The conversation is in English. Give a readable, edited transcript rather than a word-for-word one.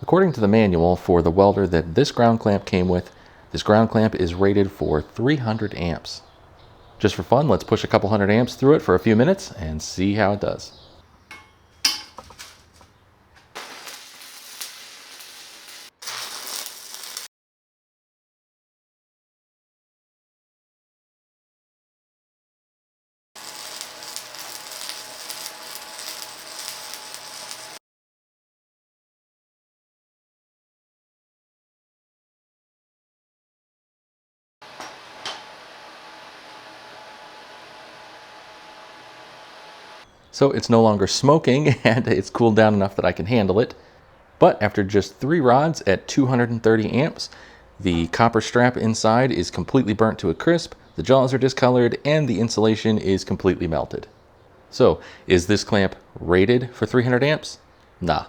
According to the manual for the welder that this ground clamp came with, this ground clamp is rated for 300 amps. Just for fun, let's push a couple hundred amps through it for a few minutes and see how it does. So it's no longer smoking and it's cooled down enough that I can handle it. But after just 3 rods at 230 amps, the copper strap inside is completely burnt to a crisp, the jaws are discolored, and the insulation is completely melted. So, is this clamp rated for 300 amps? Nah,